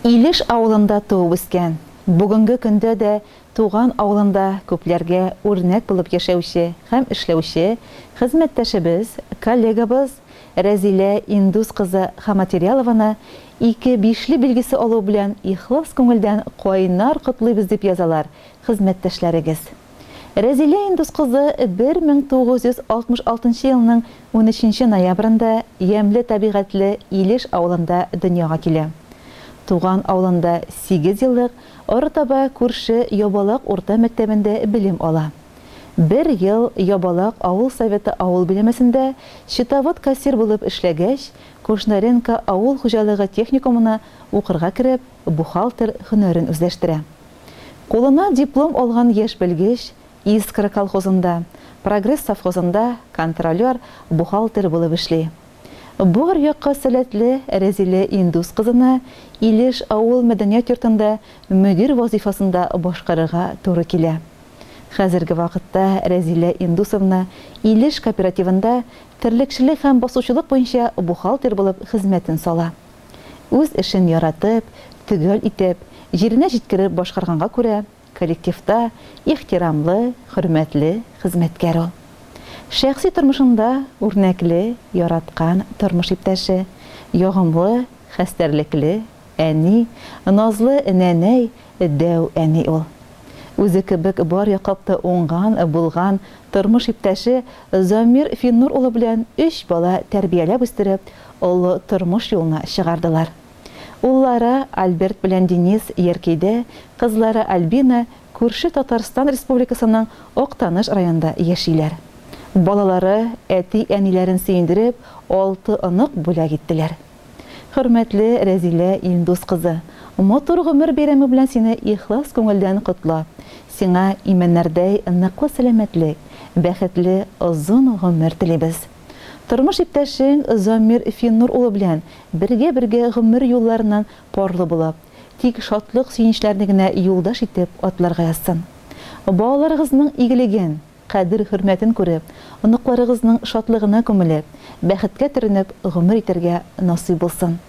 Илеш авылында туып үскән. Бүгенге көндә дә туган авылында күпләргә үрнәк булып яшәүче һәм эшләүче хезмәттәшебез, коллегабыз Рәзилә Индус кызы Хаматериалованы 2-5 билгесе алу белән ихлас күңелдән кайнар котлыйбыз дип язалар хезмәттәшләрегез. Рәзилә Индус кызы 1966 елның 13 ноябрендә ямьле табигатьле Илеш авылында дөньяга килә. Туган авылында 8 еллык Ортаба күрше Ябалак урта мәктәбендә белем ала. 1 ел Ябалак авыл советы авыл биләмәсендә счетовод кассир булып эшләгәч, Кушнаренко авыл хуҗалыгы техникумына укырга кереп, бухгалтер һөнәрен үзләштерә. Кулына диплом алган яшь белгеч Искра колхозында, Прогресс совхозында контролер, бухгалтер булып эшли. Бу якка сәләтле Рәзилә Индус кызына Илеш авыл мәдәният йортында мөдир вазифасында башкарырга туры килә. Хәзерге вакытта Рәзилә Индусовна Илеш кооперативында терлекчелек һәм басучылык буенча бухгалтер булып хезмәтен сала. Үз эшен яратып, төгәл итеп, җиренә җиткереп башкарганга күрә, коллективта ихтирамлы, хөрмәтле хезмәткәр ул. Шәхси тормышында үрнәкле, яраткан тормыш иптәше, ягымлы, хәстәрлекле, әни, назлы нәнәй, дәү әни ул. Үзе кебек бар якапта уңган, булган тормыш иптәше Замир Финнур улы белән 3 бала тәрбияләп үстереп, олы тормыш юлына чыгардылар. Уллары Альберт белән Денис Яркейдә, кызлары Альбина күрше Татарстан Республикасының Актаныш районында яшиләр. Балалары әти-әниләрен сөендереп, 6 ынык бүләк иттеләр. Хөрмәтле Рәзилә Индус кызы, матур гомер бәйрәме белән сине ихлас күңелдән котлап, сиңа имәннәрдәй ныклы сәламәтлек, бәхетле озын гомер телибез. Тормыш иптәшең Замир Финнур улы белән бергә гомер юлларынан парлы булып, тик шатлык сөенечләрне генә юлдаш итеп атларга язсын. Балаларыгызның игелеген, кадер-хөрмәтен күреп, оныкларыгызның шатлыгына күмелеп, бәхеткә төренеп гомер итәргә насыйп булсын.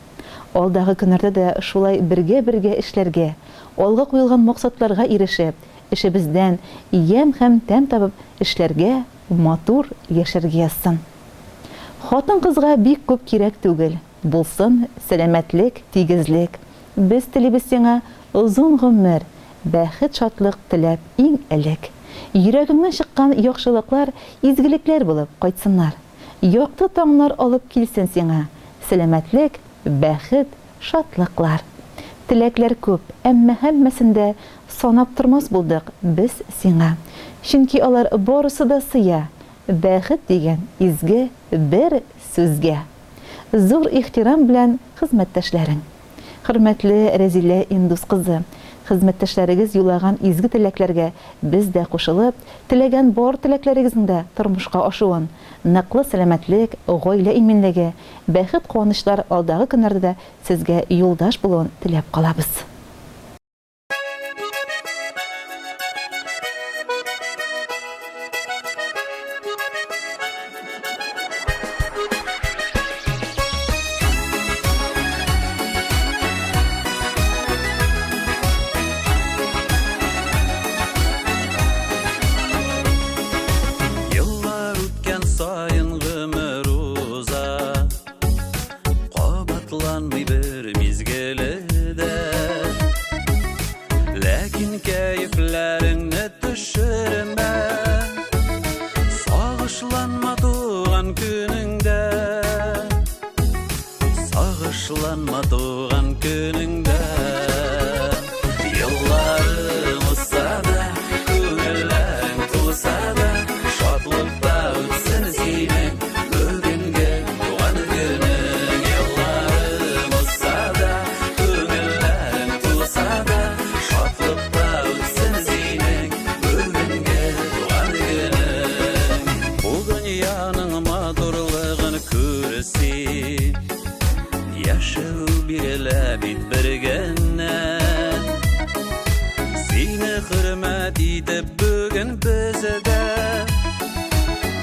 Алдагы көннәрдә дә шулай бергә эшләргә, алга куелган максатларга ирешеп, эшебездән ям һәм тәм табып эшләргә, матур яшәргә язсын. Хатын-кызга бик күп кирәк түгел, булсын сәламәтлек, тигезлек. Без телибез сиңа озын гомер, бәхет, шатлык теләп иң элек. Йөрәгеңнән чыккан яхшылыклар, изгелекләр булып кайтсыннар. Якты таңнар алып килсен сиңа, сәламәтлек, бәхет, шатлыклар. Теләкләр күп, әмма һәммәсендә санап тормас булдык без сиңа. Чөнки алар барысы да сыя, бәхет дигән изге бер сүзгә. Зур ихтирам белән хезмәттәшләрең. Хөрмәтле Рәзилә Индус кызы, хезмәттәшләрегез юлаган изге теләкләргә без дә кушылып, теләгән бар теләкләрегезнең дә тормышка ашуын, ныклы сәламәтлек, гаилә иминлеге, бәхет, куанычлар алдагы көннәрдә сезгә юлдаш булуын теләп калабыз. Сагышланма туган көнеңдә. Елларың узса да, күңелең тулса да, шатлыкта үтсен синең бүгенге туган көнең. Елларың узса да, күңелең тулса да, шатлыкта үтсен синең бүгенге туган көнең. Бу дөньяның матурлыгын күрсен, яшәү бирелә бит бергәннән. Сине хөрмәт итеп бүген бездә,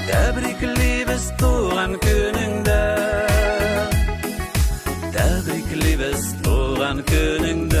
тәбриклибез туган көнеңдә. Тәбриклибез туган туган көнеңдә